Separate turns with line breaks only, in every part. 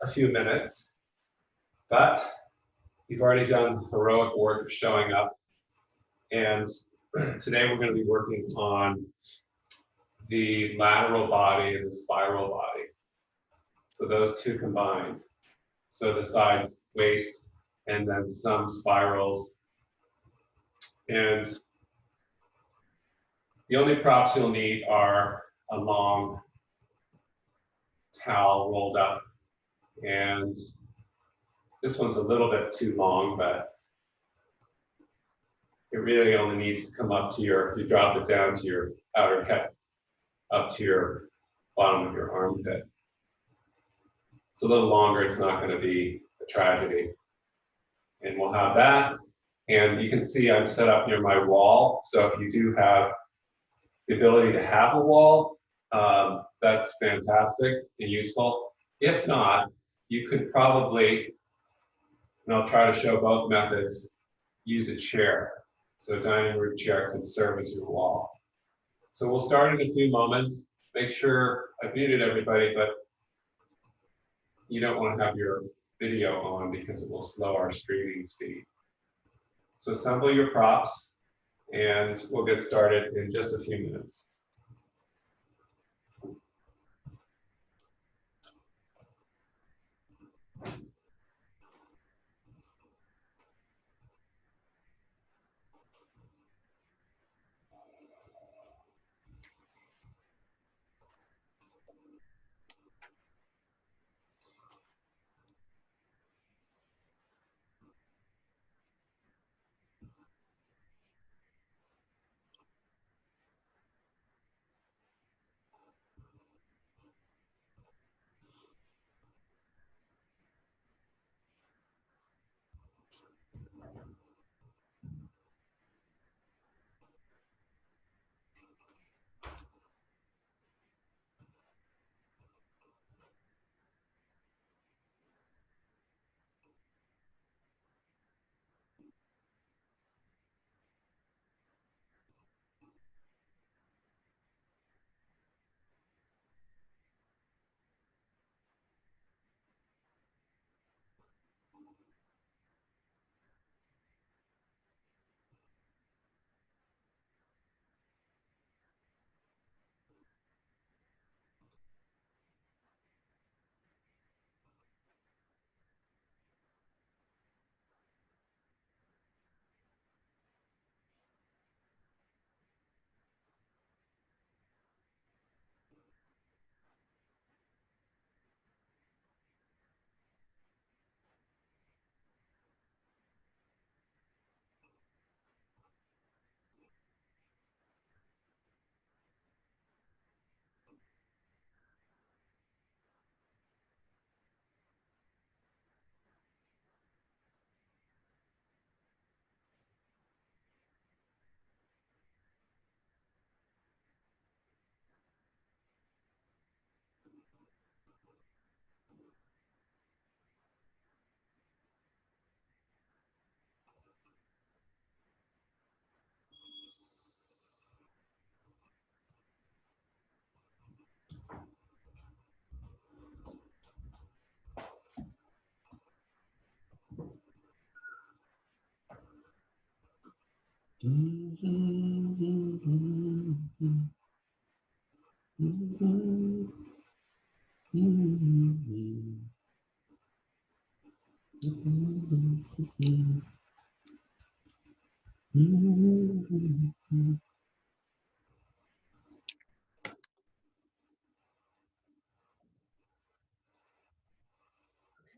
a few minutes, but you've already done heroic work of showing up. And today we're going to be working on the lateral body and the spiral body. So those two combined. So the side waist and then some spirals. And the only props you'll need are a long towel rolled up. And this one's a little bit too long, but it really only needs to come up to your, if you drop it down to your outer hip, up to your bottom of your armpit. It's a little longer, it's not going to be a tragedy. And we'll have that. And you can see I'm set up near my wall. So if you do have the ability to have a wall, that's fantastic and useful. If not, you could probably, and I'll try to show both methods, use a chair. So a dining room chair can serve as your wall. So we'll start in a few moments. Make sure I've muted everybody, but you don't want to have your video on because it will slow our streaming speed. So assemble your props and we'll get started in just a few minutes.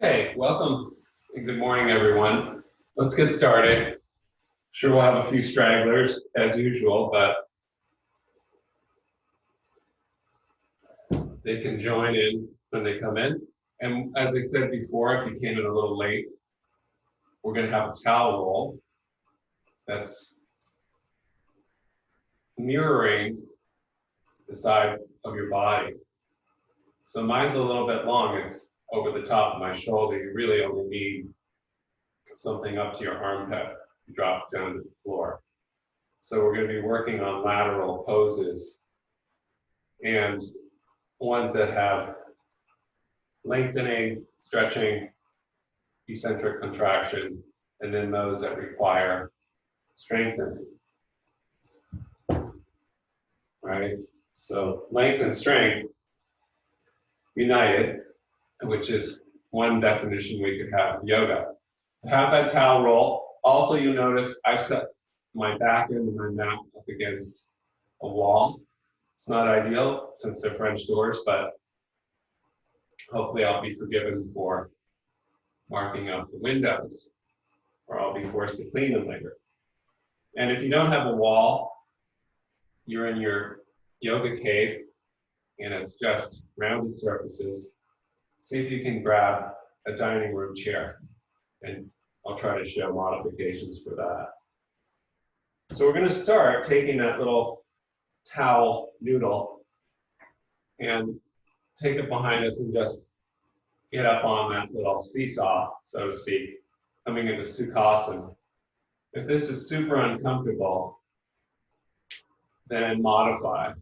Hey, welcome and good morning, everyone. Let's get started. Sure, we'll have a few stragglers as usual, but they can join in when they come in. And as I said before, if you came in a little late, we're going to have a towel roll that's mirroring the side of your body. So mine's a little bit long. It's over the top of my shoulder. You really only need something up to your armpit. You drop it down to the floor. So we're going to be working on lateral poses and ones that have lengthening, stretching, eccentric contraction, and then those that require strengthening. Right? So length and strength united, which is one definition we could have of yoga. To have that towel roll, also you'll notice I've set my back end of my mat up against a wall. It's not ideal since they're French doors, but hopefully I'll be forgiven for marking up the windows, or I'll be forced to clean them later. And if you don't have a wall, you're in your yoga cave and it's just rounded surfaces. See if you can grab a dining room chair, and I'll try to show modifications for that. So we're going to start taking that little towel noodle and take it behind us and just get up on that little seesaw, so to speak, coming into Sukhasana. If this is super uncomfortable, then modify.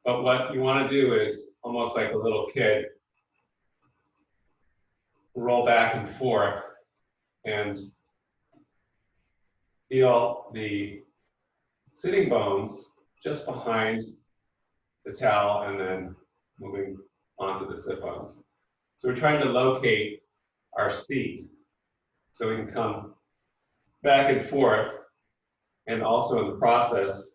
But what you want to do is, almost like a little kid, roll back and forth and feel the sitting bones just behind the towel and then moving onto the sit bones. So we're trying to locate our seat so we can come back and forth, and also in the process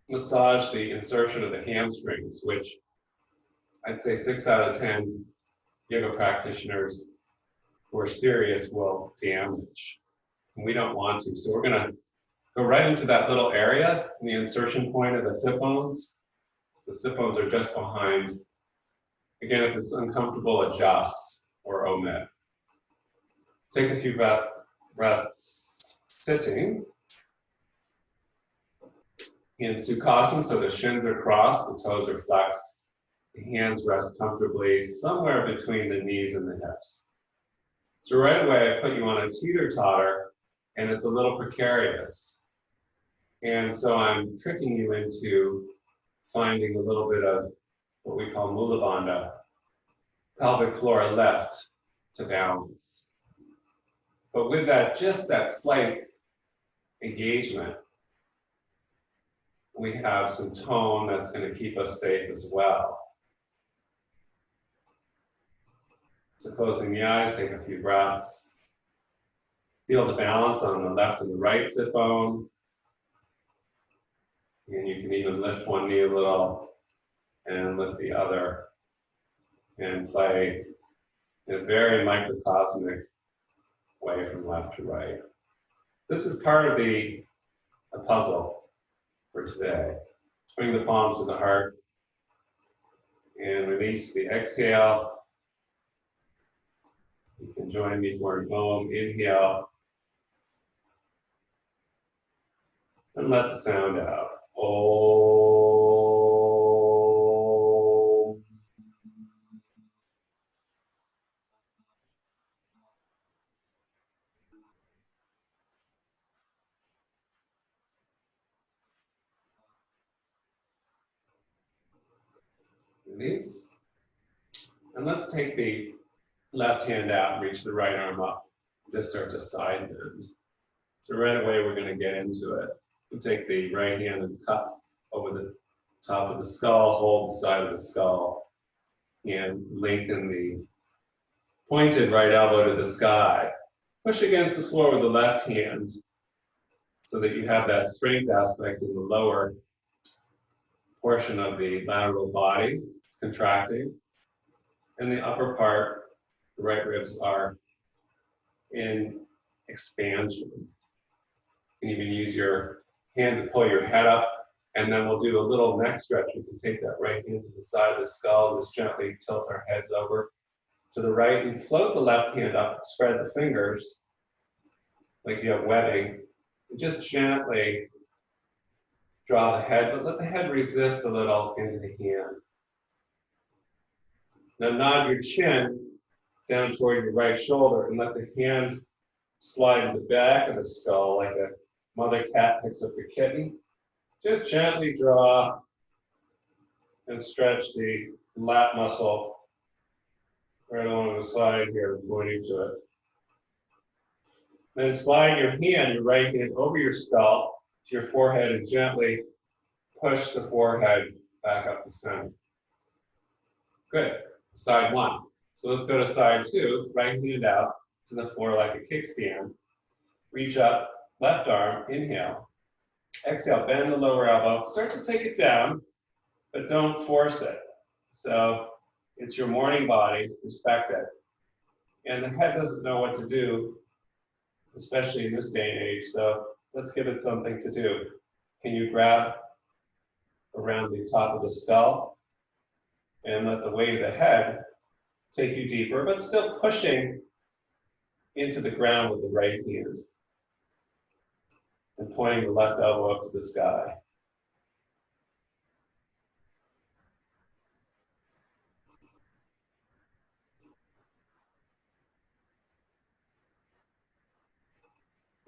massage the insertion of the hamstrings, which I'd say 6 out of 10 yoga practitioners who are serious will damage. And we don't want to. So we're going to go right into that little area in the insertion point of the sit bones. The sit bones are just behind. Again, if it's uncomfortable, adjust or omit. Take a few breaths sitting in Sukhasana, so the shins are crossed, the toes are flexed, the hands rest comfortably somewhere between the knees and the hips. So right away, I put you on a teeter-totter, and it's a little precarious. And so I'm tricking you into finding a little bit of what we call Mula Bandha, pelvic floor left to balance. But with that, just that slight engagement, we have some tone that's going to keep us safe as well. So closing the eyes, take a few breaths. Feel the balance on the left and the right sit bone. And you can even lift one knee a little and lift the other, and play in a very microcosmic way from left to right. This is part of the puzzle for today. Bring the palms to the heart and release the exhale. You can join me for an Om. Inhale and let the sound out. Om. Release. And let's take the left hand out and reach the right arm up. Just start to side bend. So right away we're going to get into it. We'll take the right hand and cup over the top of the skull, hold the side of the skull, and lengthen the pointed right elbow to the sky. Push against the floor with the left hand so that you have that strength aspect in the lower portion of the lateral body. It's contracting. And the upper part, the right ribs, are in expansion. You can even use your hand to pull your head up, and then we'll do a little neck stretch. We can take that right hand to the side of the skull, just gently tilt our heads over to the right and float the left hand up, spread the fingers like you have webbing, and just gently draw the head, but let the head resist a little into the hand. Now nod your chin down toward your right shoulder and let the hand slide to the back of the skull like a mother cat picks up a kitten. Just gently draw and stretch the lat muscle on the side here, pointing to it. Then slide your hand, your right hand, over your skull to your forehead and gently push the forehead back up the center. Good. Side one. So let's go to side two. Right hand out to the floor like a kickstand. Reach up, left arm, inhale. Exhale, bend the lower elbow. Start to take it down, but don't force it. So it's your morning body, respect it. And the head doesn't know what to do, especially in this day and age, so let's give it something to do. Can you grab around the top of the skull and let the weight of the head take you deeper, but still pushing into the ground with the right hand and pointing the left elbow up to the sky.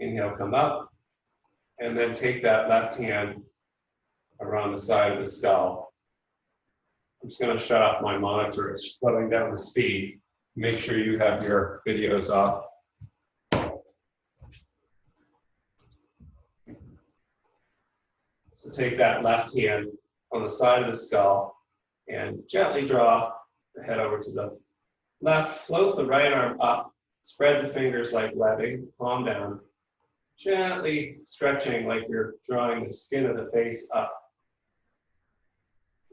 Inhale, come up, and then take that left hand around the side of the skull. I'm just going to shut off my monitor. It's slowing down the speed. Make sure you have your videos off. So take that left hand on the side of the skull and gently draw the head over to the left. Float the right arm up. Spread the fingers like webbing, palm down. Gently stretching like you're drawing the skin of the face up.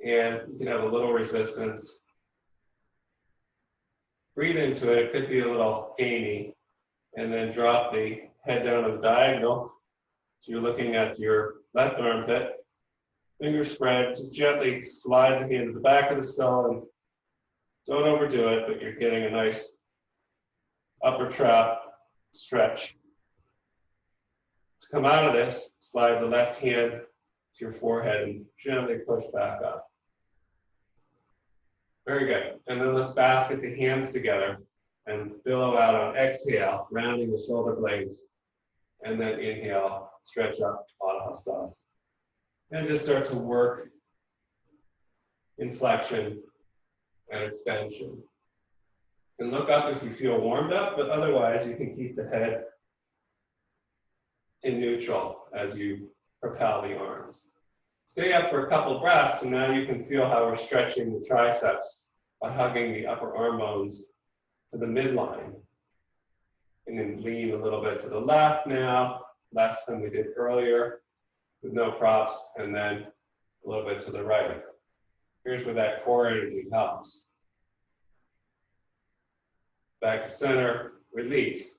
And you can have a little resistance. Breathe into it. It could be a little gamey. And then drop the head down on the diagonal. So you're looking at your left armpit. Fingers spread. Just gently slide the hand to the back of the skull. And don't overdo it, but you're getting a nice upper trap stretch. To come out of this, slide the left hand to your forehead and gently push back up. Very good. And then let's basket the hands together and billow out on exhale, rounding the shoulder blades. And then inhale, stretch up, Pada Hastas. And just start to work inflection and extension. And look up if you feel warmed up, but otherwise you can keep the head in neutral as you propel the arms. Stay up for a couple breaths, and now you can feel how we're stretching the triceps by hugging the upper arm bones to the midline. And then lean a little bit to the left now, less than we did earlier, with no props, and then a little bit to the right. Here's where that core energy helps. Back to center, release.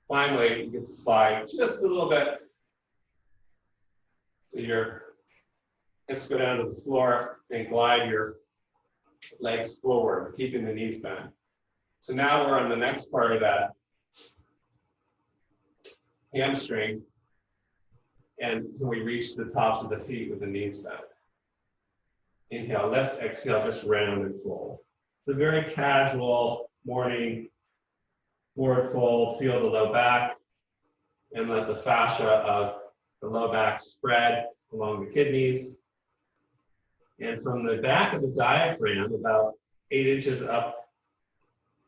Finally, you get to slide just a little bit so your hips go down to the floor and glide your legs forward, keeping the knees bent. So now we're on the next part of that hamstring, and we reach the tops of the feet with the knees bent. Inhale, lift, exhale, just round and fold. It's a very casual morning forward fold. Feel the low back and let the fascia of the low back spread along the kidneys. And from the back of the diaphragm, about 8 inches up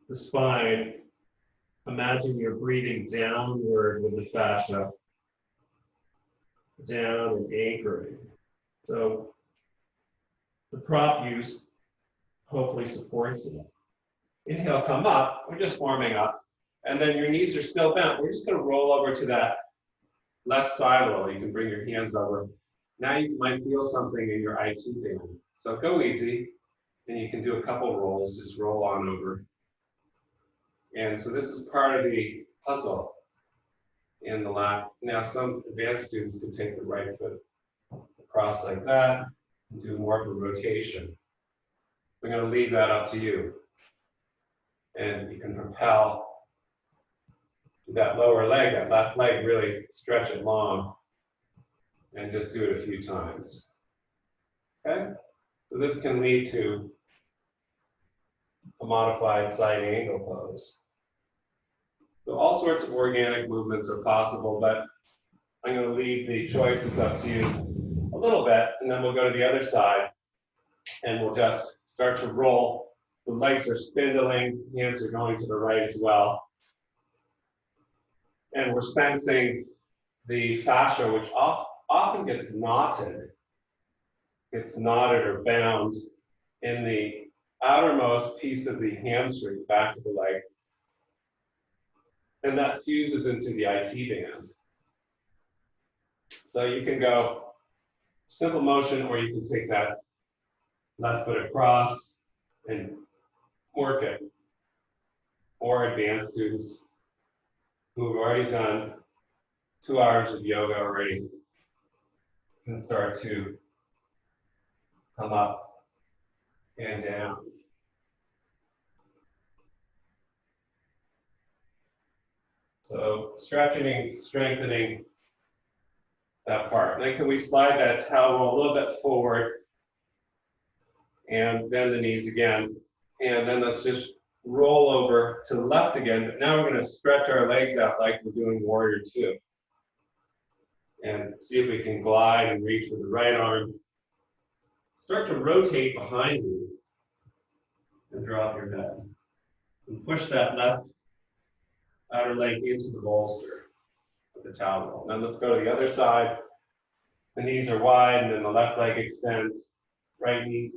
the spine, imagine you're breathing downward with the fascia, down and anchoring. So the prop use hopefully supports it. Inhale, come up. We're just warming up. And then your knees are still bent. We're just going to roll over to that left side a little. You can bring your hands over. Now you might feel something in your IT band. So go easy. And you can do a couple rolls. Just roll on over. And so this is part of the puzzle in the lap. Now some advanced students can take the right foot across like that and do more of a rotation. So I'm going to leave that up to you. And you can propel that lower leg, that left leg, really stretch it long and just do it a few times. Okay? So this can lead to a modified side angle pose. So all sorts of organic movements are possible, but I'm going to leave the choices up to you a little bit, and then we'll go to the other side and we'll just start to roll The legs are spindling, hands are going to the right as well. And we're sensing the fascia, which often gets knotted or bound in the outermost piece of the hamstring, back of the leg. And that fuses into the IT band. So you can go simple motion, or you can take that left foot across and work it. Or advanced students who have already done 2 hours of yoga already can start to come up and down. So stretching, strengthening that part. Then can we slide that towel a little bit forward and bend the knees again. And then let's just roll over to the left again. But now we're going to stretch our legs out like we're doing warrior two. And see if we can glide and reach with the right arm. Start to rotate behind you and drop your head. And push that left outer leg into the bolster of the towel roll. Now let's go to the other side. The knees are wide and then the left leg extends. Right knee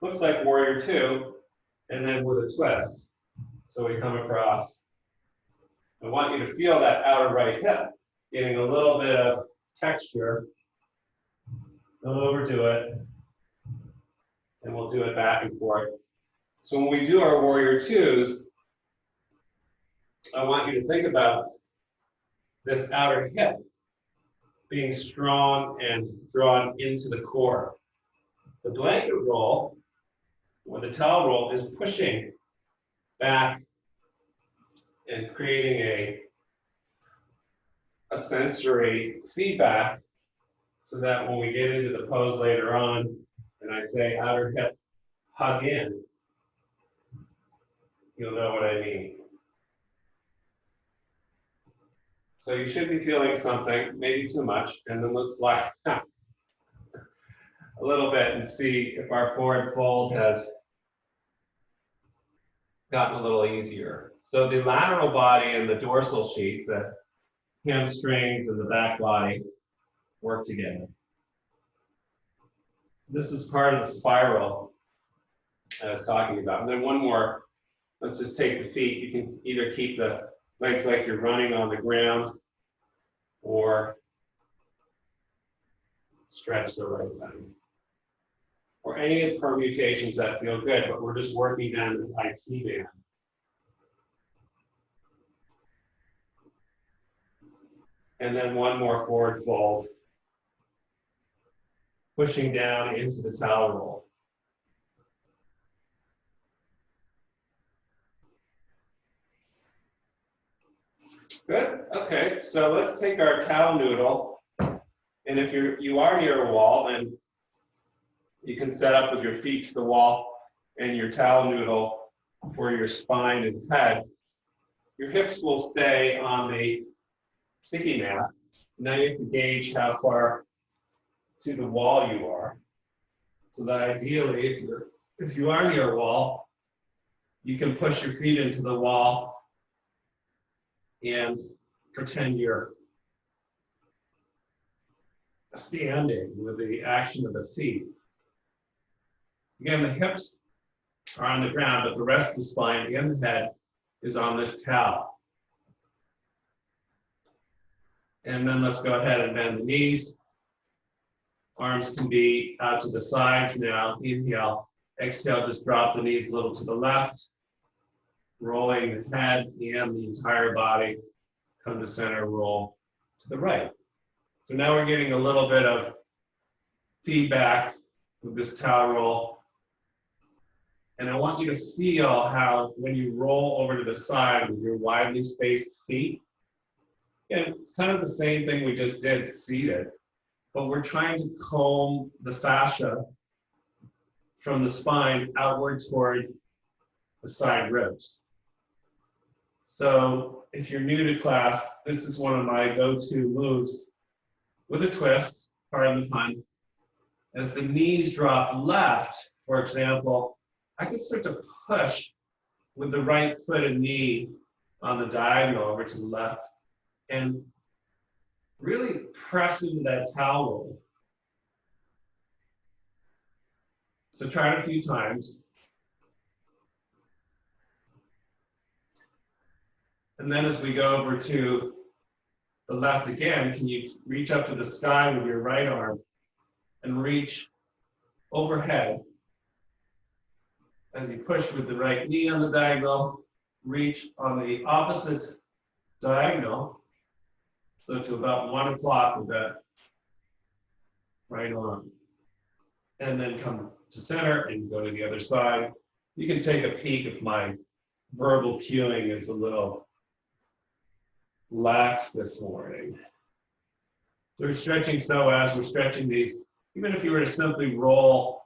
looks like warrior two, and then with a twist. So we come across. I want you to feel that outer right hip, getting a little bit of texture. Don't overdo it. And we'll do it back and forth. So when we do our warrior twos, I want you to think about this outer hip being strong and drawn into the core. The blanket roll, or the towel roll, is pushing back and creating a sensory feedback so that when we get into the pose later on, and I say outer hip hug in, you'll know what I mean. So you should be feeling something, maybe too much, and then let's slide a little bit and see if our forward fold has gotten a little easier. So the lateral body and the dorsal sheath, the hamstrings and the back body work together. This is part of the spiral I was talking about. And then one more, let's just take the feet. You can either keep the legs like you're running on the ground or stretch the right leg. Or any of the permutations that feel good, but we're just working down the IT band. And then one more forward fold, pushing down into the towel roll. Good, okay, so let's take our towel noodle, and if you are near a wall, then you can set up with your feet to the wall and your towel noodle for your spine and head. Your hips will stay on the sticky mat. Now you have to gauge how far to the wall you are. So that ideally, if you are near a wall, you can push your feet into the wall and pretend you're standing with the action of the feet. Again, the hips are on the ground, but the rest of the spine and the head is on this towel. And then let's go ahead and bend the knees. Arms can be out to the sides now. Inhale, exhale, just drop the knees a little to the left. Rolling the head and the entire body, come to center, roll to the right. So now we're getting a little bit of feedback with this towel roll. And I want you to feel how when you roll over to the side with your widely spaced feet, and it's kind of the same thing we just did seated, but we're trying to comb the fascia from the spine outward toward the side ribs. So if you're new to class, this is one of my go-to moves with a twist, pardon the pun. As the knees drop left, for example,
I can start to push with the right foot and knee on the diagonal over to the left and really press into that towel roll. So try it a few times. And then as we go over to the left again, can you reach up to the sky with your right arm and reach overhead? As you push with the right knee on the diagonal, reach on the opposite diagonal, so to about 1 o'clock with that right arm. And then come to center and go to the other side. You can take a peek if my verbal cueing is a little lax this morning. So we're stretching psoas, we're stretching these. Even if you were to simply roll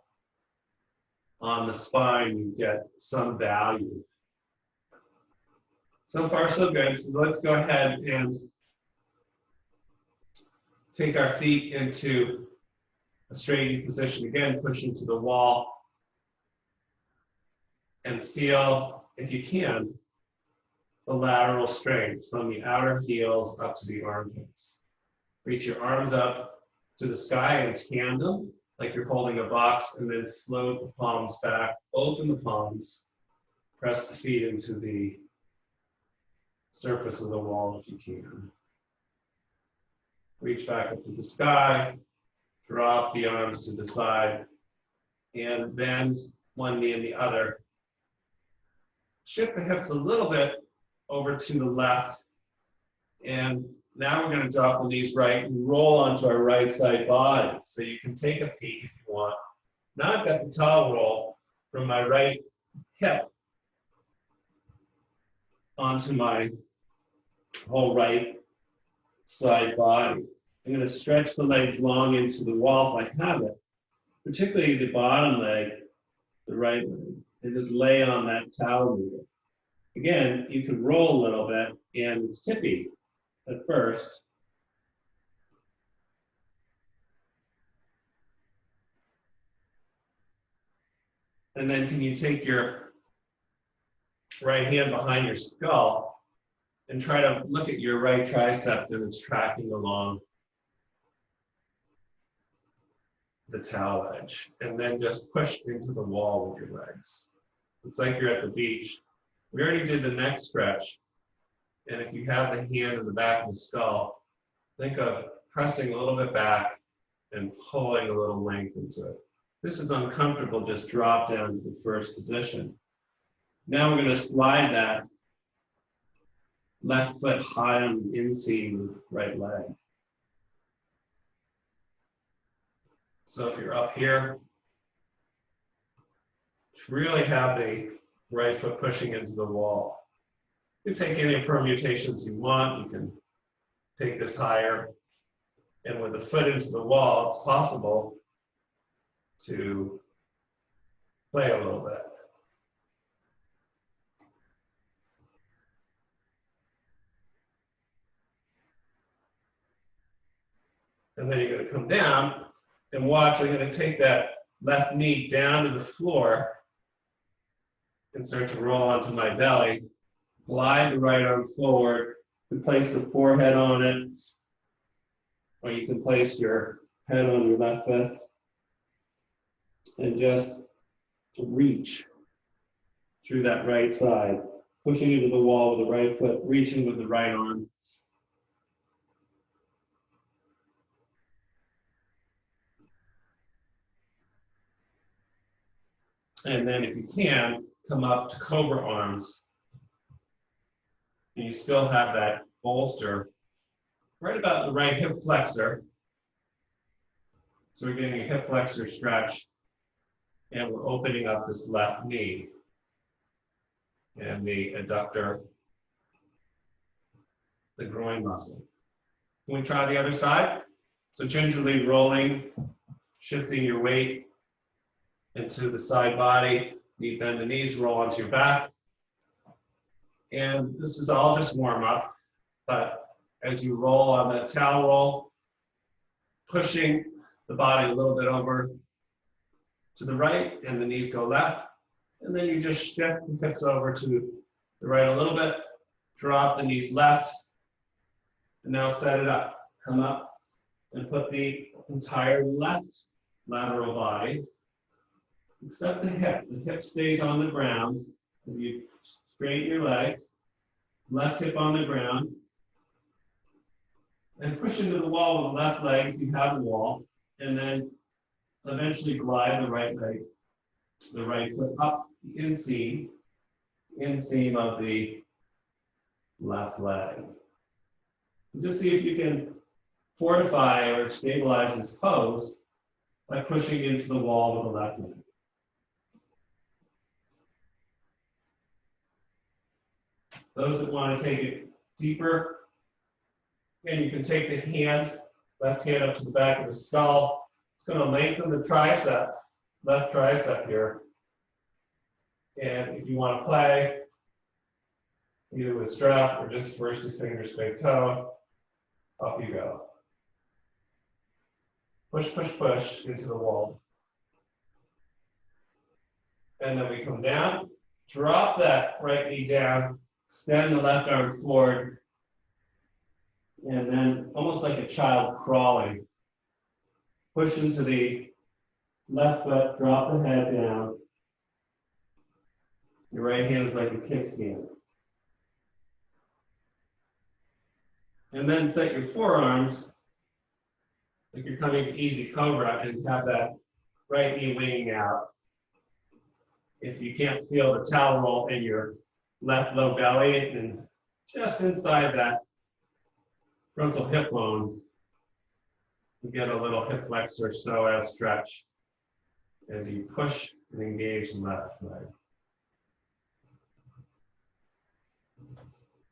on the spine, you get some value. So far, so good. So let's go ahead and take our feet into a straight position again, push into the wall, and feel, if you can, the lateral strength from the outer heels up to the armpits. Reach your arms up to the sky in tandem, like you're holding a box, and then float the palms back, open the palms, press the feet into the surface of the wall if you can. Reach back up to the sky, drop the arms to the side, and bend one knee and the other. Shift the hips a little bit over to the left, and now we're going to drop the knees right and roll onto our right side body. So you can take a peek if you want. Now I've got the towel roll from my right hip onto my whole right side body. I'm going to stretch the legs long into the wall if I have it, particularly the bottom leg, the right leg, and just lay on that towel roll. Again, you can roll a little bit, and it's tippy at first. And then can you take your right hand behind your skull and try to look at your right tricep and it's tracking along the towel edge, and then just push into the wall with your legs. It's like you're at the beach. We already did the neck stretch, and if you have the hand in the back of the skull, think of pressing a little bit back and pulling a little length into it. This is uncomfortable, just drop down to the first position. Now we're going to slide that left foot high on the inseam right leg. So if you're up here, really have the right foot pushing into the wall. You can take any permutations you want. You can take this higher. And with the foot into the wall, it's possible to play a little bit. And then you're going to come down and watch. I'm going to take that left knee down to the floor and start to roll onto my belly. Glide the right arm forward and place the forehead on it, or you can place your head on your left fist and just reach through that right side, pushing into the wall with the right foot, reaching with the right arm. And then if you can, come up to cobra arms. And you still have that bolster right about the right hip flexor. So we're getting a hip flexor stretch, and we're opening up this left knee and the adductor, the groin muscle. Can we try the other side? So gingerly rolling, shifting your weight into the side body. You bend the knees, roll onto your back. And this is all just warm up, but as you roll on that towel roll, pushing the body a little bit over to the right, and the knees go left, And then you just shift the hips over to the right a little bit, drop the knees left, and now set it up. Come up and put the entire left lateral body, except the hip. The hip stays on the ground. As you straighten your legs, left hip on the ground, and push into the wall with the left leg if you have the wall, and then eventually glide the right leg, the right foot up the inseam of the left leg. Just see if you can fortify or stabilize this pose by pushing into the wall with the left leg. Those that want to take it deeper, and you can take the hand, left hand up to the back of the skull. It's going to lengthen the tricep, left tricep here. And if you want to play, either with strap or just first 2 fingers, big toe, up you go. Push, push, push into the wall. And then we come down, drop that right knee down, extend the left arm forward, and then almost like a child crawling, push into the left foot, drop the head down. Your right hand is like a kickstand. And then set your forearms like you're coming to easy cobra and have that right knee winging out. If you can't feel the towel roll in your left low belly and just inside that frontal hip bone, you get a little hip flexor psoas stretch as you push and engage the left leg.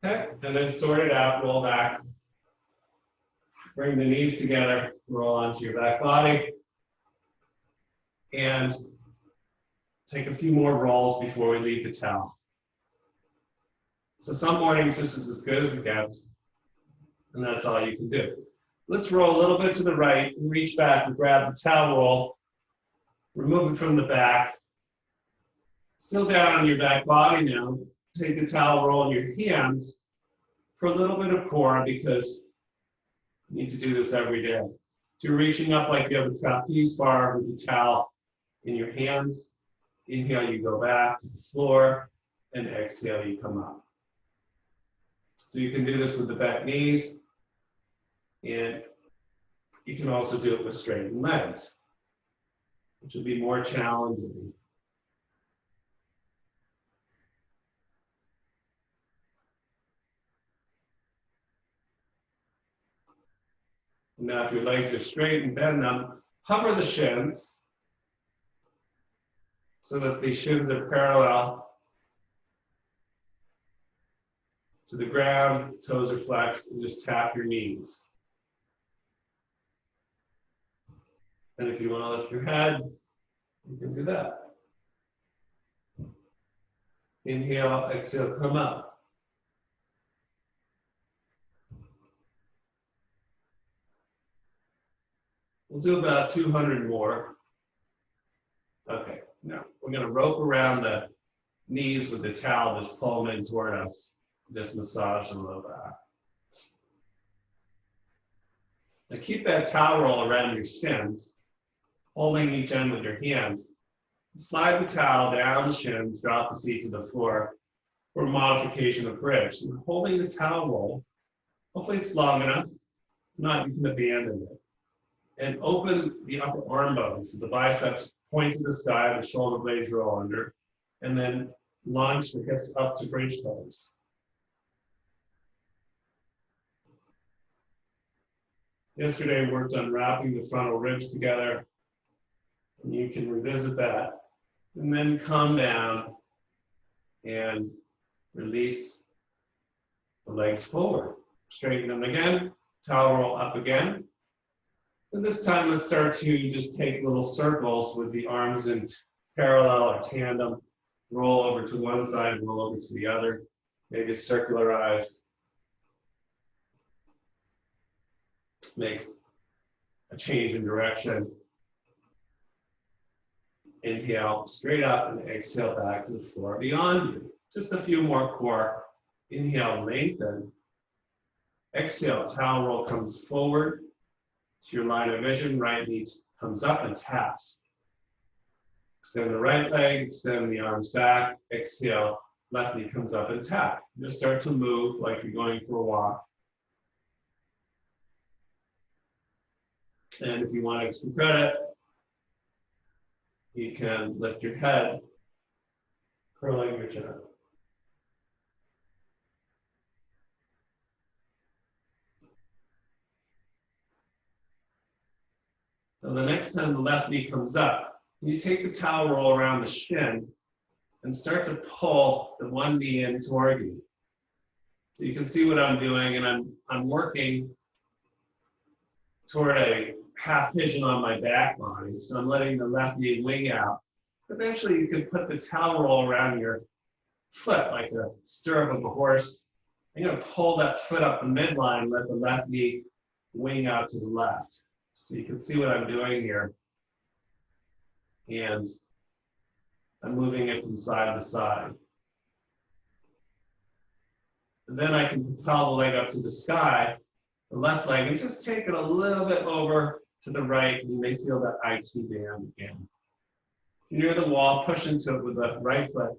Okay, and then sort it out, roll back. Bring the knees together, roll onto your back body, and take a few more rolls before we leave the towel. So some mornings this is as good as it gets, and that's all you can do. Let's roll a little bit to the right and reach back and grab the towel roll, remove it from the back. Still down on your back body now. Take the towel roll in your hands for a little bit of core because you need to do this every day. So you're reaching up like you have a trapeze bar with the towel in your hands. Inhale, you go back to the floor, and exhale, you come up. So you can do this with the bent knees, and you can also do it with straightened legs, which will be more challenging. Now, if your legs are straight and bend them, hover the shins so that the shins are parallel to the ground, toes are flexed, and just tap your knees. And if you want to lift your head, you can do that. Inhale, exhale, come up. We'll do about 200 more. Okay, now we're going to rope around the knees with the towel, just pull them in toward us, just massage them a little back. Now keep that towel roll around your shins, holding each end with your hands. Slide the towel down the shins, drop the feet to the floor for modification of bridge. And holding the towel roll, hopefully it's long enough, if not, you can abandon it. And open the upper arm bones. So the biceps point to the sky, the shoulder blades roll under, and then launch the hips up to bridge pose. Yesterday we worked on wrapping the frontal ribs together, and you can revisit that. And then come down and release the legs forward. Straighten them again, towel roll up again. And this time, let's start to just take little circles with the arms in parallel or tandem. Roll over to one side, roll over to the other. Maybe circularize. Make a change in direction. Inhale straight up and exhale back to the floor beyond you. Just a few more core. Inhale, lengthen. Exhale, towel roll comes forward to your line of vision. Right knee comes up and taps. Extend the right leg, extend the arms back. Exhale, left knee comes up and tap. Just start to move like you're going for a walk. And if you want extra credit, you can lift your head, curling your chin. So the next time the left knee comes up, you take the towel roll around the shin and start to pull the one knee in toward you. So you can see what I'm doing, and I'm working toward a half pigeon on my back body. So I'm letting the left knee wing out. Eventually you can put the towel roll around your foot like a stirrup of a horse. I'm going to pull that foot up the midline, let the left knee wing out to the left. So you can see what I'm doing here. And I'm moving it from side to side. And then I can propel the leg up to the sky, the left leg, and just take it a little bit over to the right. You may feel that IT band again. Near the wall, push into it with the right foot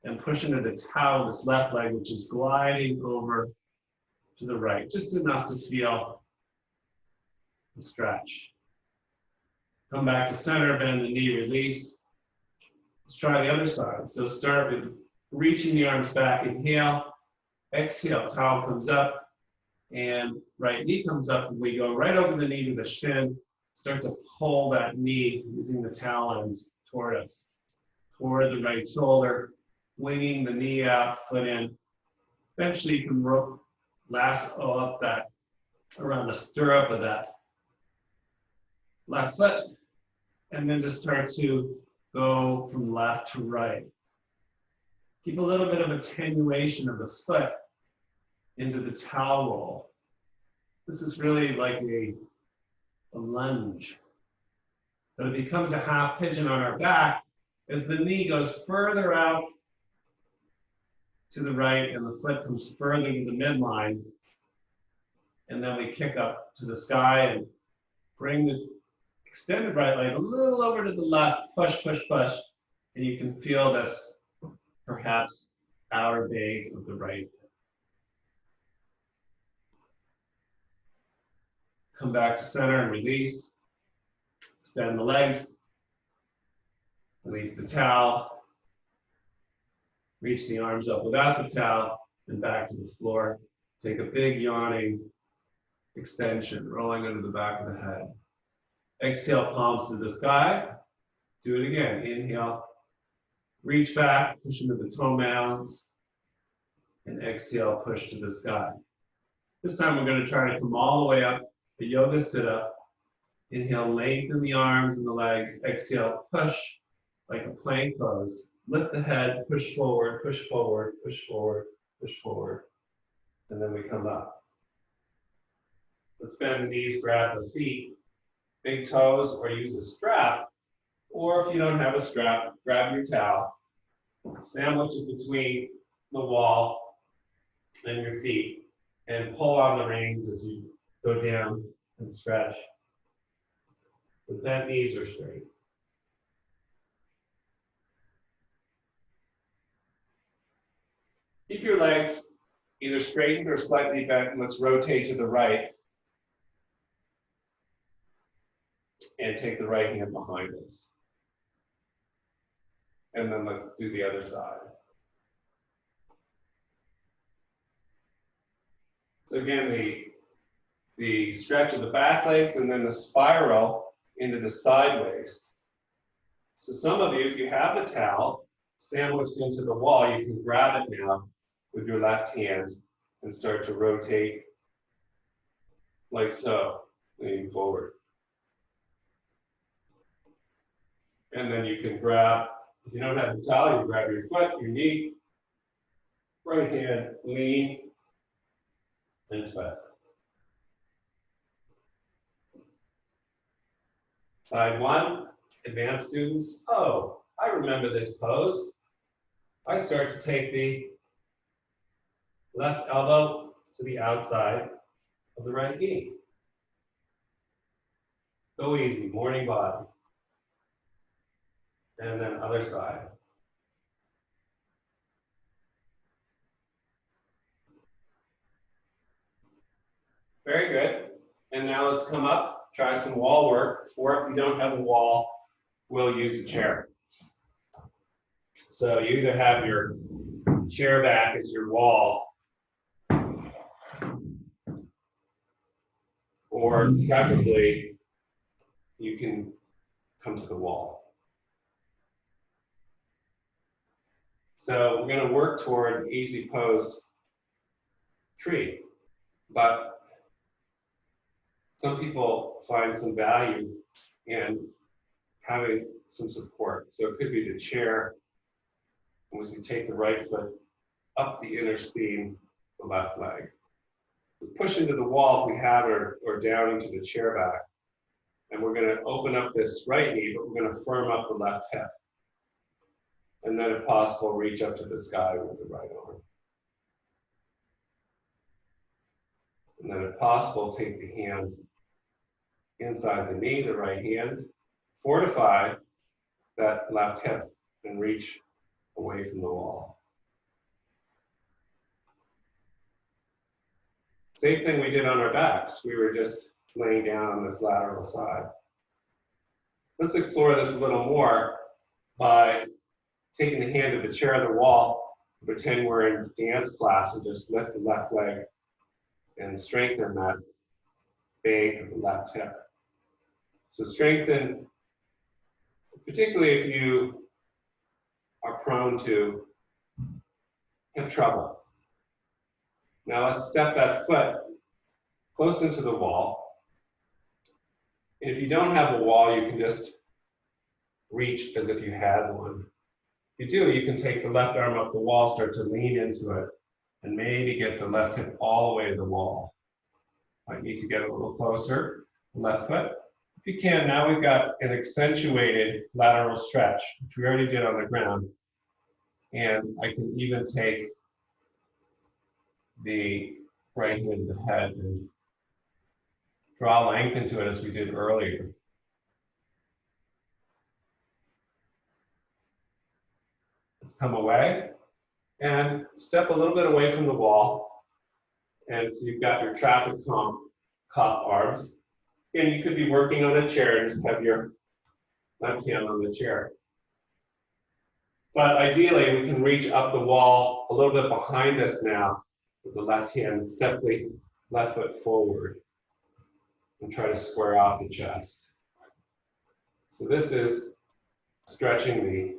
and push into the towel, this left leg, which is gliding over to the right, just enough to feel the stretch. Come back to center, bend the knee, release. Let's try the other side. So start with reaching the arms back, inhale, exhale, towel comes up, and right knee comes up, and we go right over the knee to the shin, start to pull that knee using the towel ends toward us, toward the right shoulder, winging the knee out, foot in. Eventually you can lasso up that, around the stirrup of that left foot, and then just start to go from left to right. Keep a little bit of attenuation of the foot into the towel roll. This is really like a lunge. But it becomes a half pigeon on our back as the knee goes further out to the right and the foot comes further to the midline. And then we kick up to the sky and bring the extended right leg a little over to the left, push, push, push. And you can feel this perhaps outer bag of the right. Come back to center and release. Extend the legs. Release the towel. Reach the arms up without the towel and back to the floor. Take a big yawning extension, rolling under the back of the head. Exhale, palms to the sky. Do it again. Inhale. Reach back, push into the toe mounds. And exhale, push to the sky. This time we're going to try to come all the way up, the yoga sit-up. Inhale, lengthen the arms and the legs. Exhale, push like a plank pose. Lift the head, push forward, push forward, push forward, push forward. And then we come up. Let's bend the knees, grab the feet, big toes, or use a strap. Or if you don't have a strap, grab your towel. Sandwich it between the wall and your feet. And pull on the reins as you go down and stretch. The bent knees are straight. Keep your legs either straightened or slightly bent, and let's rotate to the right. And take the right hand behind us. And then let's do the other side. So again, the stretch of the back legs and then the spiral into the side waist. So some of you, if you have the towel sandwiched into the wall, you can grab it now with your left hand and start to rotate like so, leaning forward. And then you can grab, if you don't have the towel, you grab your foot, your knee, right hand, lean, and twist. Side one,
Advanced students, oh, I remember this pose. I start to take the left elbow to the outside of the right knee. Go easy, morning body. And then other side. Very good. And now let's come up, try some wall work, or if you don't have a wall, we'll use a chair. So you either have your chair back as your wall, or preferably you can come to the wall. So we're going to work toward easy pose tree, but some people find some value in having some support. So it could be the chair, and as we take the right foot up the inner seam, the left leg. We push into the wall if we have it, or down into the chair back. And we're going to open up this right knee, but we're going to firm up the left hip. And then if possible, reach up to the sky with the right arm. And then if possible, take the hand inside the knee, the right hand, fortify that left hip and reach away from the wall. Same thing we did on our backs. We were just laying down on this lateral side. Let's explore this a little more by taking the hand of the chair of the wall, pretend we're in dance class, and just lift the left leg and strengthen that bank of the left hip. So strengthen, particularly if you are prone to have trouble. Now let's step that foot close into the wall. And if you don't have a wall, you can just reach as if you had one. If you do, you can take the left arm up the wall, start to lean into it, and maybe get the left hip all the way to the wall. Might need to get a little closer, left foot. If you can, now we've got an accentuated lateral stretch, which we already did on the ground. And I can even take the right hand to the head and draw length into it as we did earlier. Let's come away and step a little bit away from the wall. And so you've got your traffic cop arms. And you could be working on a chair and just have your left hand on the chair. But ideally, we can reach up the wall a little bit behind us now with the left hand, step the left foot forward and try to square off the chest. So this is stretching the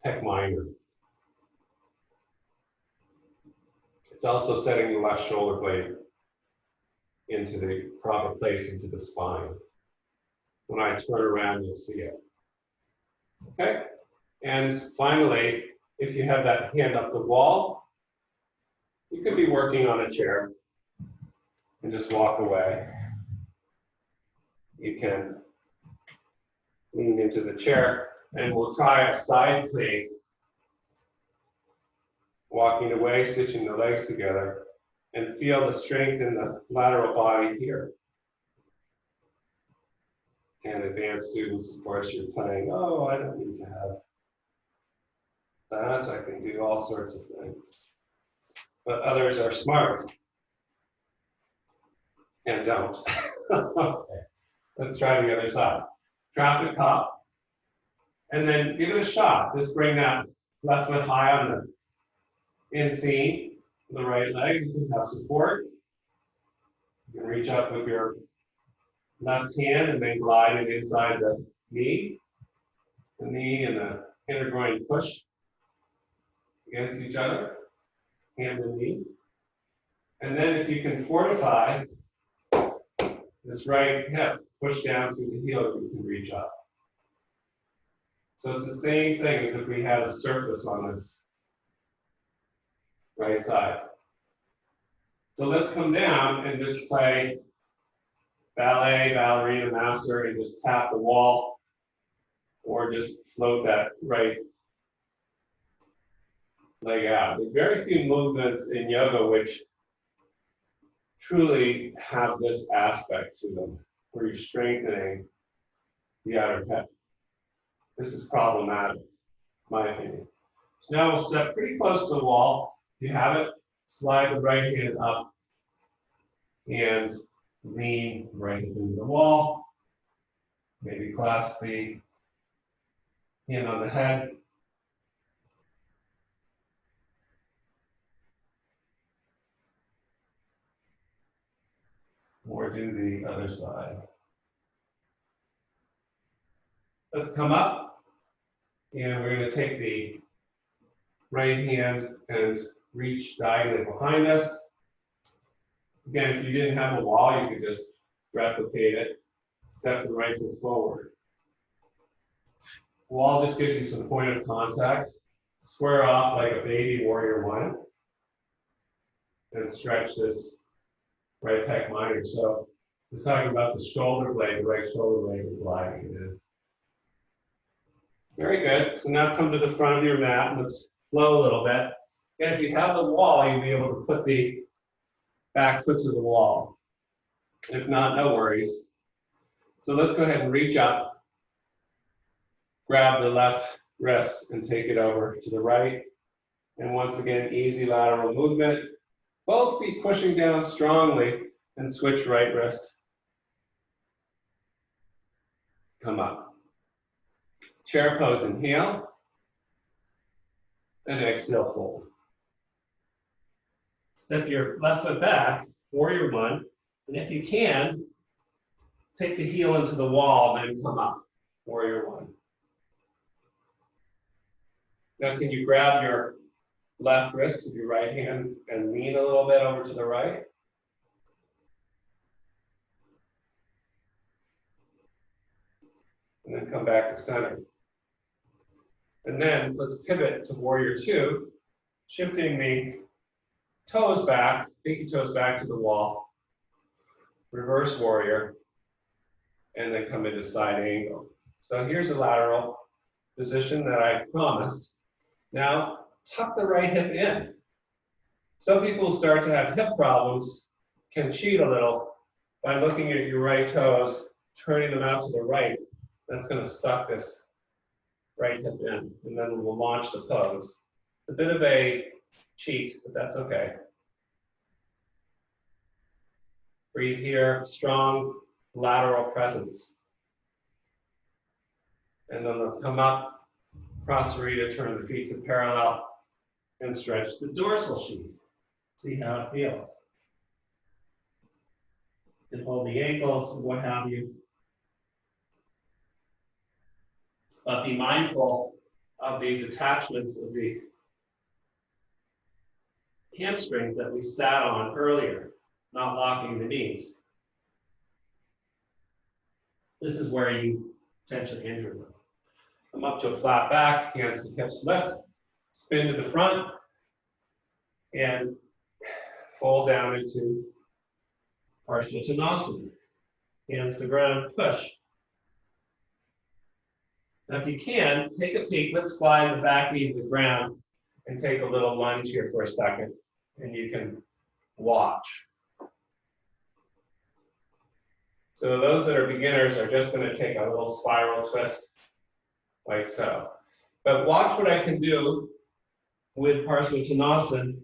pec minor. It's also setting the left shoulder blade into the proper place, into the spine. When I turn around, you'll see it. Okay? And finally, if you have that hand up the wall, you could be working on a chair and just walk away. You can lean into the chair, and we'll try a side plank, walking away, stitching the legs together, and feel the strength in the lateral body here. And advanced students, of course, you're playing, oh, I don't need to have that. I can do all sorts of things. But others are smart and don't. Okay, let's try the other side. Traffic cop, and then give it a shot. Just bring that left foot high on the inseam, the right leg. You can have support. You can reach up with your left hand and then glide it inside the knee and the inner groin push against each other, hand and knee. And then if you can fortify this right hip, push down through the heel, you can reach up. So it's the same thing as if we had a surface on this right side. So let's come down and just play
ballet, ballerina master and just tap the wall or just float that right leg out. There are very few movements in yoga which truly have this aspect to them, where you're strengthening the outer hip. This is problematic, in my opinion. So now we'll step pretty close to the wall. If you have it, slide the right hand up and lean right into the wall. Maybe clasp the hand on the head. Or do the other side. Let's come up, and we're going to take the right hand and reach diagonally behind us. Again, if you didn't have a wall, you could just replicate it. Step the right foot forward. Wall just gives you some point of contact. Square off like a baby warrior one. And stretch this right pec minor. So I was talking about the shoulder blade, the right shoulder blade is gliding in. Very good. So now come to the front of your mat and let's flow a little bit. And if you have the wall, you'll be able to put the back foot to the wall. If not, no worries. So let's go ahead and reach up, grab the left wrist and take it over to the right. And once again, easy lateral movement. Both feet pushing down strongly and switch right wrist. Come up. Chair pose, inhale. And exhale, fold. Step your left foot back, warrior one. And if you can, take the heel into the wall and then come up, warrior one. Now can you grab your left wrist with your right hand and lean a little bit over to the right? And then come back to center. And then let's pivot to warrior two, shifting the toes back, pinky toes back to the wall, reverse warrior, and then come into side angle. So here's a lateral position that I promised. Now, tuck the right hip in. Some people start to have hip problems, can cheat a little by looking at your right toes, turning them out to the right. That's going to suck this right hip in, and then we'll launch the pose. It's a bit of a cheat, but that's okay. Breathe here, strong lateral presence. And then let's come up, Prasarita, turn the feet to parallel, and stretch the dorsal sheath. See how it feels. And hold the ankles, what have you. But be mindful of these attachments of the hamstrings that we sat on earlier, not locking the knees. This is where you potentially injure them. Come up to a flat back, hands to hips lift, spin to the front, and fold down into Parsvottanasana. Hands to ground, push. Now if you can, take a peek, let's glide the back knee to the ground and take a little lunge here for a second, and you can watch. So those that are beginners are just going to take a little spiral twist like so. But watch what I can do with Parsvottanasana.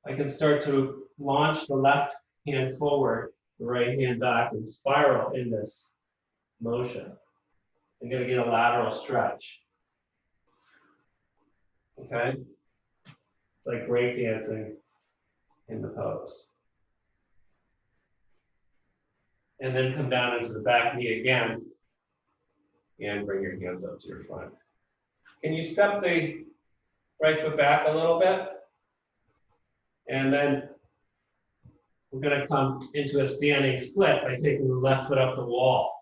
I can start to launch the left hand forward, the right hand back, and spiral in this motion. I'm going to get a lateral stretch. Okay? It's like break dancing in the pose. And then come down into the back knee again and bring your hands up to your front. Can you step the right foot back a little bit? And then we're going to come into a standing split by taking the left foot up the wall.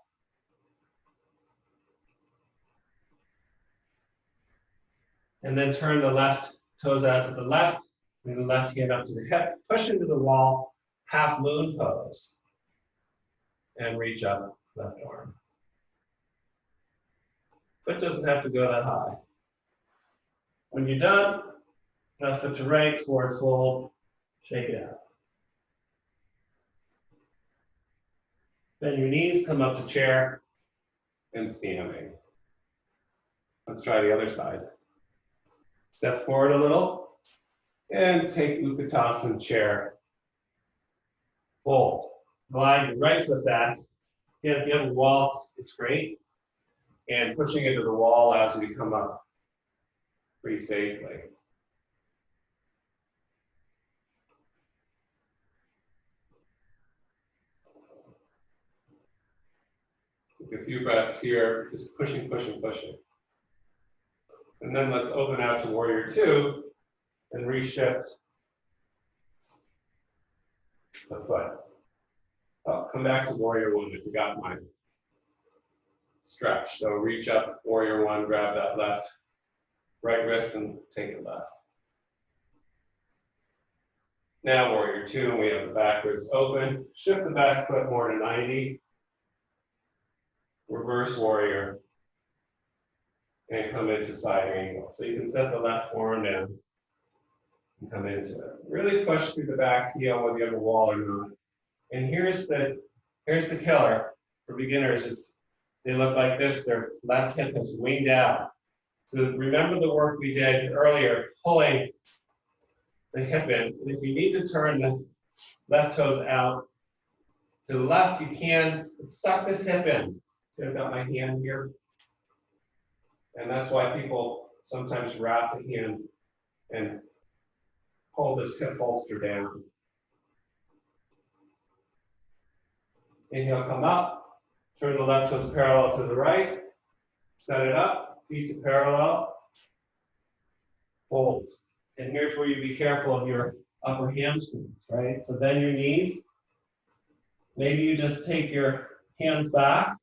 And then turn the left toes out to the left, and the left hand up to the hip, push into the wall, half moon pose. and reach up left arm. Foot doesn't have to go that high. When you're done, left foot to right, forward fold, shake it out. Bend your knees, come up to chair, and standing. Let's try the other side. Step forward a little, and take Utkatasana chair. Fold. Glide your right foot back. Again, if you have a wall, it's great. And pushing into the wall allows you to come up pretty safely. Take a few breaths here, just pushing, pushing, pushing. And then let's open out to warrior two and reshift the foot. Oh, come back to warrior one. I forgot my stretch. So reach up, warrior one, grab that left, right wrist and take it left. Now warrior two, and we have the back ribs open. Shift the back foot more to 90. Reverse warrior. And come into side angle. So you can set the left forearm down and come into it. Really push through the back heel whether you have a wall or not. And here's the killer for beginners is they look like this, their left hip is winged out. So remember the work we did earlier, pulling the hip in. And if you need to turn the left toes out to the left, you can suck this hip in. See, I've got my hand here. And that's why people sometimes wrap the hand and pull this hip bolster down. Inhale, come up, turn the left toes parallel to the right, set it up, feet to parallel, fold. And here's where you be careful of your upper hamstrings, right? So bend your knees. Maybe you just take your hands back,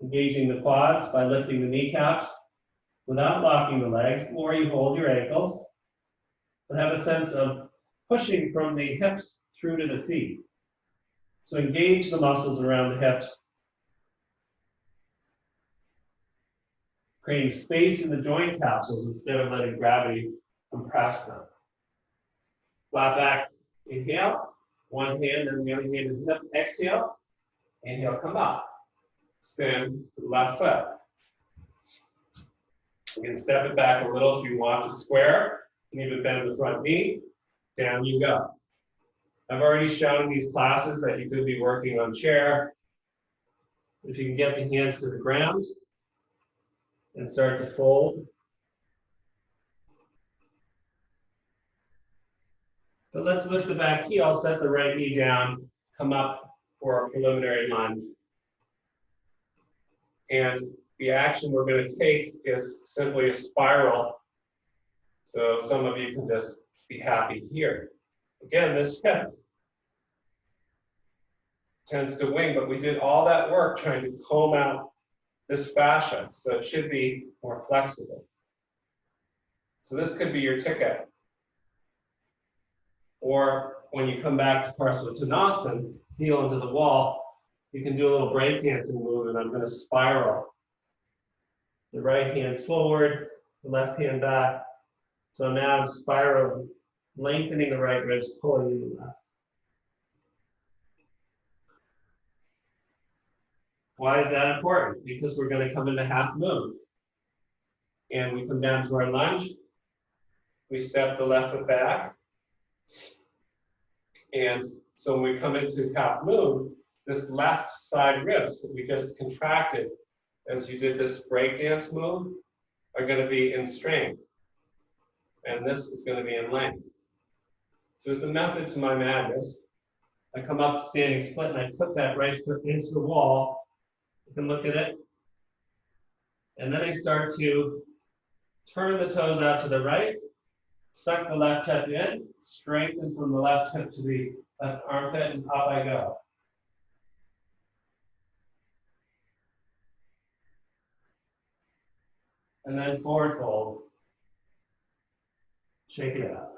engaging the quads by lifting the kneecaps without locking the legs, or you hold your ankles, but have a sense of pushing from the hips through to the feet. So engage the muscles around the hips, creating space in the joint capsules instead of letting gravity compress them. Flat back, inhale, one hand and the other hand is hip, exhale, inhale, come up. Spin to the left foot. You can step it back a little if you want to square. You can even bend the front knee. Down you go. I've already shown in these classes that you could be working on chair. If you can get the hands to the ground and start to fold. But let's lift the back heel, set the right knee down, come up for a preliminary lunge. And the action we're going to take is simply a spiral. So some of you can just be happy here. Again, this hip tends to wing, but we did all that work trying to comb out this fascia, so it should be more flexible. So this could be your ticket. Or when you come back to Parsvottanasana, heel into the wall, you can do a little breakdancing move, and I'm going to spiral. The right hand forward, the left hand back. So now I'm spiraling, lengthening the right ribs, pulling in the left. Why is that important? Because we're going to come into half moon. And we come down to our lunge. We step the left foot back. And so when we come into half moon, this left side ribs that we just contracted as you did this breakdance move are going to be in strength. And this is going to be in length. So there's a method to my madness. I come up standing split and I put that right foot into the wall. You can look at it. And then I start to turn the toes out to the right, suck the left hip in, strengthen from the left hip to the left armpit, and up I go. And then forward fold. Shake it out.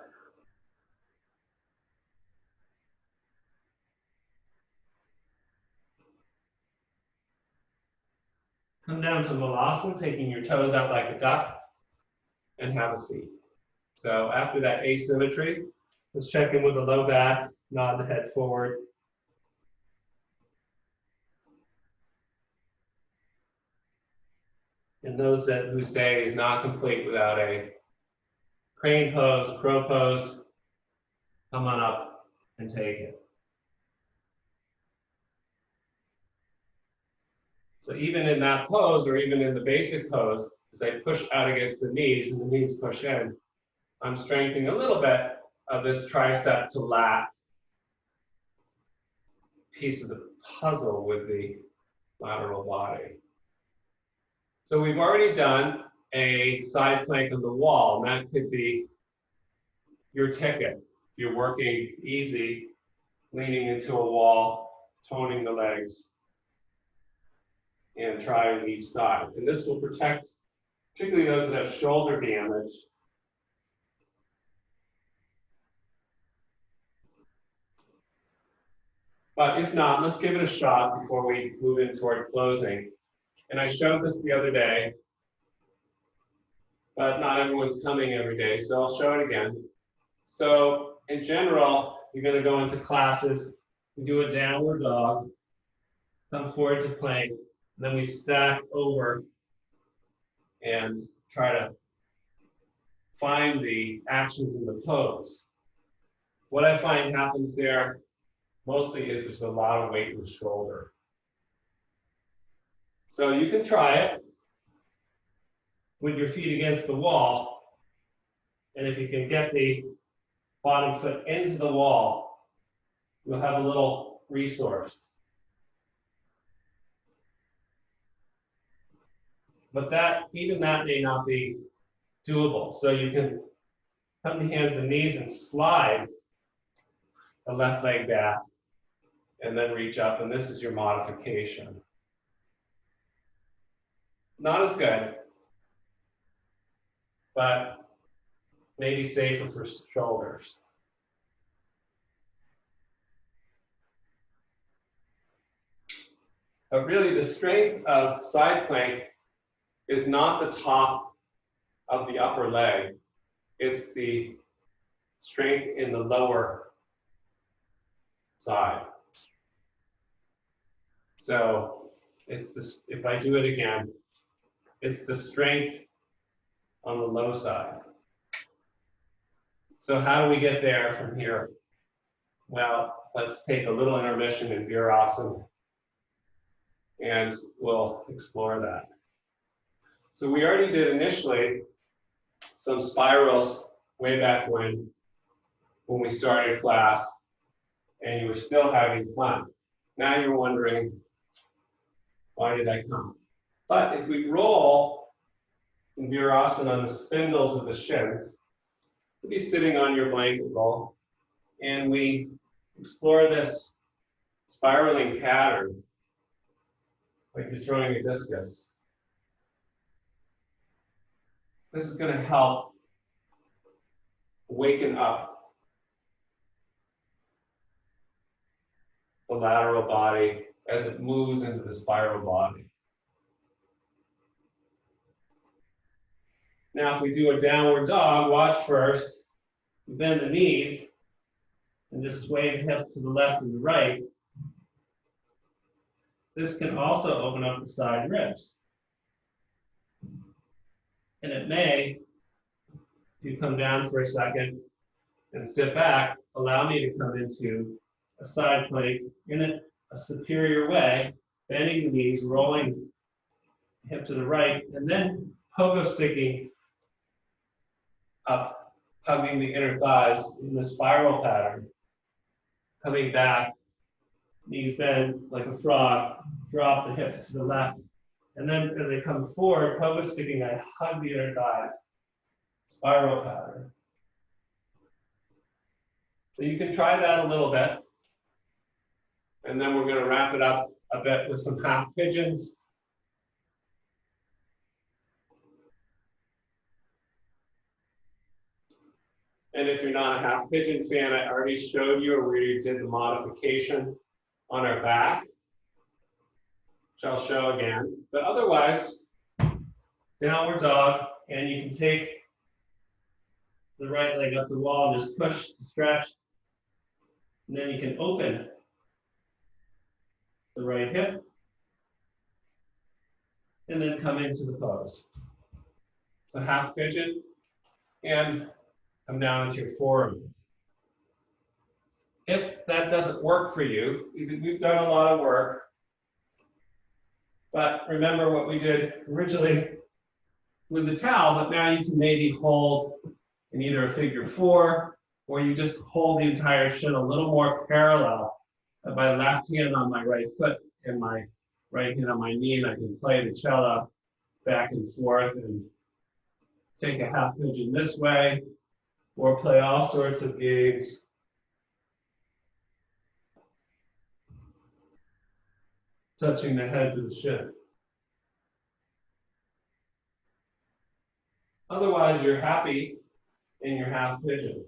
come down to Malasana, taking your toes out like a duck, and have a seat. So after that asymmetry, let's check in with the low back, nod the head forward. And those whose day is not complete without a crane pose, a crow pose, come on up and take it. So even in that pose, or even in the basic pose, as I push out against the knees and the knees push in, I'm strengthening a little bit of this tricep to lat piece of the puzzle with the lateral body. So we've already done a side plank on the wall, and that could be your ticket. You're working easy, leaning into a wall, toning the legs, and trying each side. And this will protect particularly those that have shoulder damage. But if not, let's give it a shot before we move in toward closing. And I showed this the other day, but not everyone's coming every day, so I'll show it again. So in general, you're going to go into classes, you do a downward dog, come forward to plank, and then we stack over and try to find the actions in the pose. What I find happens there mostly is there's a lot of weight in the shoulder. So you can try it with your feet against the wall, and if you can get the bottom foot into the wall, you'll have a little resource. But even that may not be doable. So you can come to hands and knees and slide the left leg back and then reach up, and this is your modification. Not as good, but maybe safer for shoulders. But really the strength of side plank is not the top of the upper leg, it's the strength in the lower side. So it's this, if I do it again, it's the strength on the low side. So how do we get there from here? Well, let's take a little intermission in Virasana, and we'll explore that. So we already did initially some spirals way back when we started class, and you were still having fun. Now you're wondering, why did I come? But if we roll in Virasana on the spindles of the shins, you'll be sitting on your blanket roll, and we explore this spiraling pattern, like you're throwing a discus. This is going to help waken up the lateral body as it moves into the spiral body. Now, if we do a downward dog, watch first, bend the knees, and just sway the hips to the left and the right. This can also open up the side ribs. And it may, if you come down for a second and sit back, allow me to come into a side plank in a superior way, bending the knees, rolling the hip to the right, and then pogo sticking up, hugging the inner thighs in the spiral pattern, coming back, knees bend like a frog, drop the hips to the left, and then as I come forward, pogo sticking, I hug the inner thighs, spiral pattern. So you can try that a little bit, and then we're going to wrap it up a bit with some half pigeons. And if you're not a half pigeon fan, I already showed you where we did the modification on our back. which I'll show again. But otherwise, downward dog, and you can take the right leg up the wall and just push to stretch. And then you can open the right hip and then come into the pose. So half pigeon and come down into your forearm. If that doesn't work for you, we've done a lot of work, but remember what we did originally with the towel, but now you can maybe hold in either a figure 4, or you just hold the entire shin a little more parallel. My left hand on my right foot and my right hand on my knee, and I can play the cello back and forth and take a half pigeon this way, or play all sorts of games. Touching the head to the shin. Otherwise, you're happy in your half pigeon.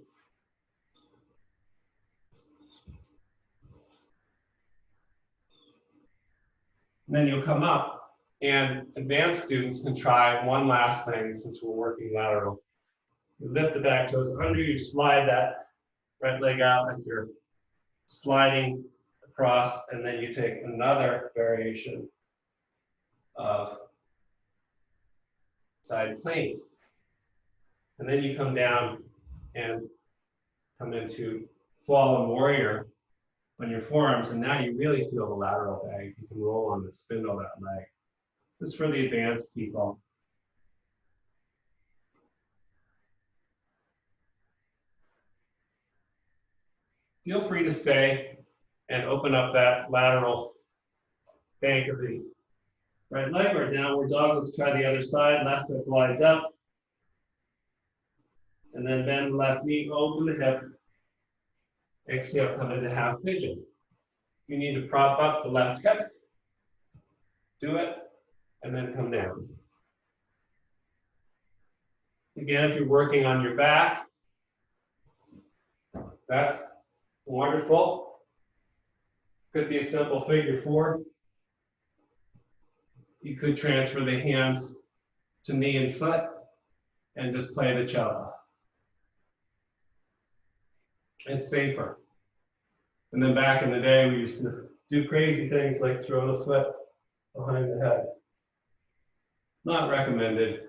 And then you'll come up, and advanced students can try one last thing since we're working lateral. You lift the back toes under, you slide that right leg out like you're sliding across, and then you take another variation of side plank. And then you come down and come into fallen warrior on your forearms, and now you really feel the lateral bag. You can roll on the spindle of that leg. This is for the advanced people. Feel free to stay and open up that lateral bank of the right leg or downward dog. Let's try the other side. Left foot glides up. And then bend the left knee, open the hip. Exhale, come into half pigeon. You need to prop up the left hip. Do it, and then come down. Again, if you're working on your back, that's wonderful. Could be a simple figure 4. You could transfer the hands to knee and foot and just play the cello. It's safer. And then back in the day, we used to do crazy things like throw the foot behind the head. Not recommended.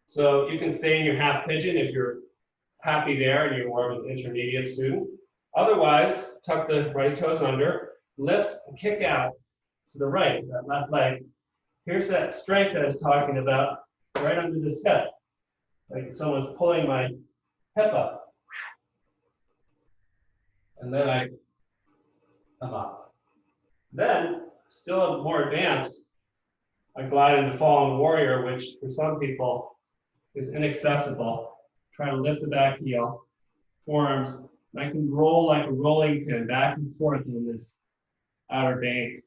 So you can stay in your half pigeon if you're happy there and you're more of an intermediate student. Otherwise, tuck the right toes under, lift and kick out to the right, that left leg. Here's that strength I was talking about right under this hip. Like someone's pulling my hip up. And then I come up. Then, still more advanced, I glide into fallen warrior, which for some people is inaccessible. Try to lift the back heel, forearms, and I can roll like a rolling pin back and forth on this outer bank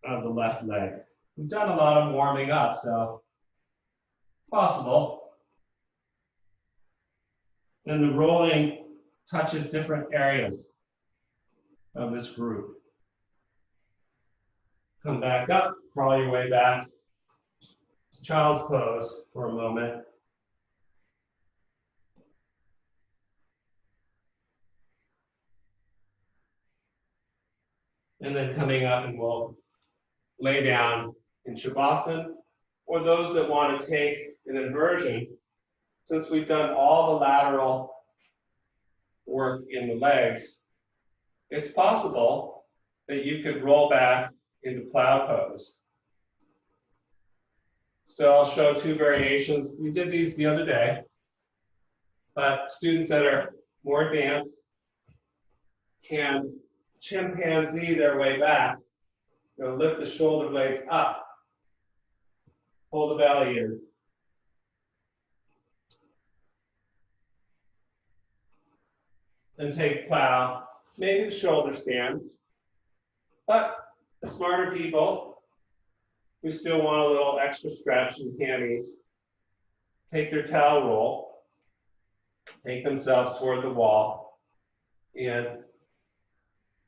of the left leg. We've done a lot of warming up, so possible. Then the rolling touches different areas of this group. Come back up, crawl your way back to child's pose for a moment. And then coming up, and we'll lay down in Shavasana, or those that want to take an inversion. Since we've done all the lateral work in the legs, it's possible that you could roll back into plow pose. So I'll show 2 variations. We did these the other day, but students that are more advanced can chimpanzee their way back. Lift the shoulder blades up, pull the belly in. And take plow, maybe the shoulder stand. But the smarter people who still want a little extra stretch in the hammies, take their towel roll take themselves toward the wall and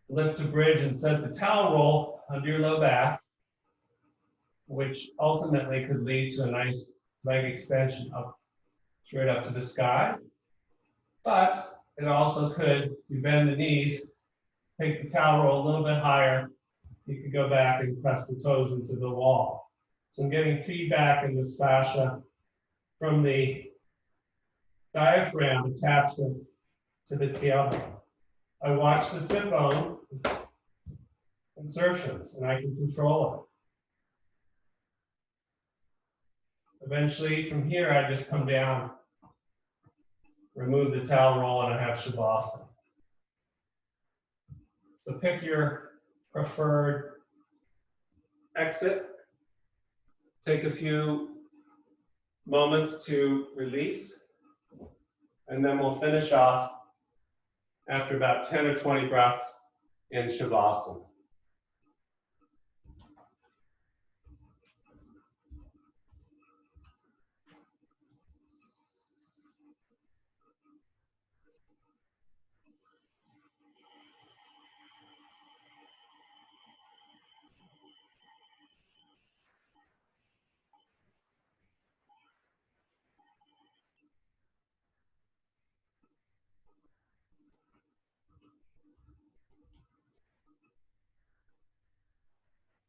lift the bridge and set the towel roll under your low back, which ultimately could lead to a nice leg extension up straight up to the sky. But it also could, you bend the knees, take the towel roll a little bit higher, you could go back and press the toes into the wall. So I'm getting feedback in this fascia from the diaphragm attached to the tailbone. I watch the sit bone insertions and I can control it. Eventually from here, I just come down, remove the towel roll, and I have Shavasana. So pick your preferred exit. Take a few moments to release, and then we'll finish off after about 10 or 20 breaths in Shavasana.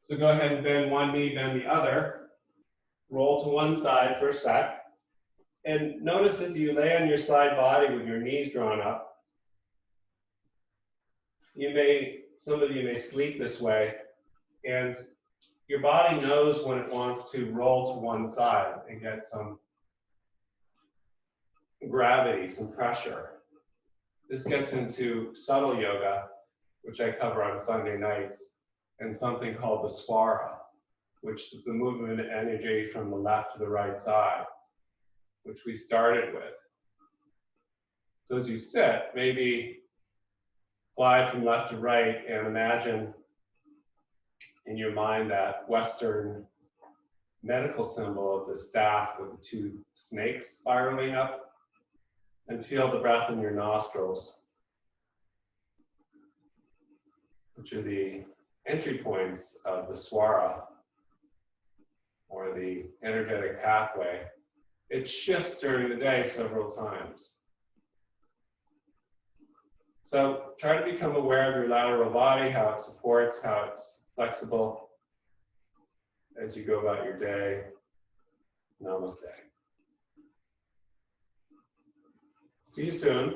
So go ahead and bend one knee, bend the other. Roll to one side for a sec. And notice as you lay on your side body with your knees drawn up, some of you may sleep this way, and your body knows when it wants to roll to one side and get some gravity, some pressure. This gets into subtle yoga, which I cover on Sunday nights, and something called the swara, which is the movement of energy from the left to the right side, which we started with. So as you sit, maybe glide from left to right and imagine in your mind that Western medical symbol of the staff with the two snakes spiraling up, and feel the breath in your nostrils, which are the entry points of the swara, or the energetic pathway. It shifts during the day several times. So try to become aware of your lateral body, how it supports, how it's flexible as you go about your day. Namaste. See you soon.